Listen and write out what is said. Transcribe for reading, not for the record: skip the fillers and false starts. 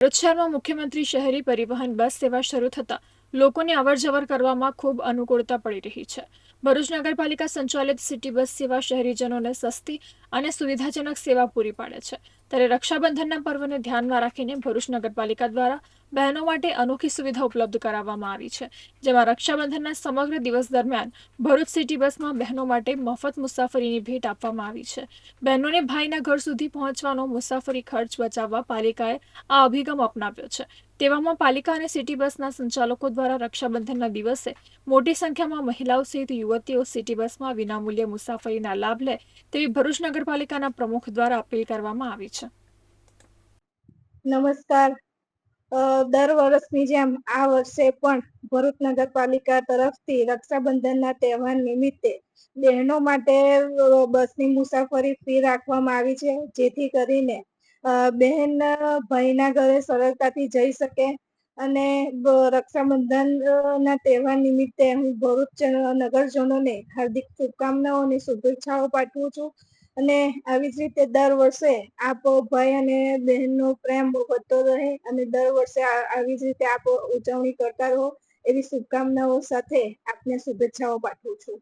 ભરૂચ શહેરમાં મુખ્યમંત્રી શહેરી પરિવહન બસ સેવા શરૂ થતાં લોકોને અવરજવર કરવામાં ખૂબ અનુકૂળતા પડી રહી છે. ભરૂચ નગરપાલિકા સંચાલિત સિટી બસ સેવા શહેરીજનોને સસ્તી અને સુવિધાજનક સેવા પૂરી પાડે છે. ત્યારે રક્ષાબંધનના પર્વને ધ્યાનમાં રાખીને ભરૂચ નગરપાલિકા દ્વારા બહેનો માટે અનોખી સુવિધા ઉપલબ્ધ કરાવવામાં આવી છે. જેમાં રક્ષાબંધનના સમગ્ર દિવસ દરમિયાન ભરૂચ સિટી બસમાં બહેનો માટે મફત મુસાફરીની ભેટ આપવામાં આવી છે. બહેનોને ભાઈના ઘર સુધી પહોંચવાનો મુસાફરી ખર્ચ બચાવવા પાલિકાએ આ અભિગમ અપનાવ્યો છે. તેવામાં પાલિકા અને સિટી બસના સંચાલકો દ્વારા રક્ષાબંધનના દિવસે મોટી સંખ્યામાં મહિલાઓ સહિત યુવતીઓ સિટી બસમાં વિનામૂલ્યે મુસાફરીના લાભ લે તેવી ભરૂચ નગરપાલિકાના પ્રમુખ દ્વારા અપીલ કરવામાં આવી છે. નમસ્કાર. દર વર્ષની જેમ આ વર્ષે પણ ભરૂચ નગરપાલિકા તરફથી રક્ષાબંધનના તહેવાર નિમિત્તે બહેનો માટે બસની મુસાફરી ફ્રી રાખવામાં આવી છે, જેથી કરીને બહેન ભાઈના ઘરે સરળતાથી જઈ શકે. અને રક્ષાબંધનના તહેવાર નિમિત્તે હું ભરૂચ નગરજનોને હાર્દિક શુભકામનાઓ અને શુભેચ્છાઓ પાઠવું છું. અને આવી જ રીતે દર વર્ષે આપ ભાઈ અને બહેનનો પ્રેમ વધતો રહે અને દર વર્ષે આવી જ રીતે આપ ઉજવણી કરતા રહો એવી શુભકામનાઓ સાથે આપને શુભેચ્છાઓ પાઠવું છું.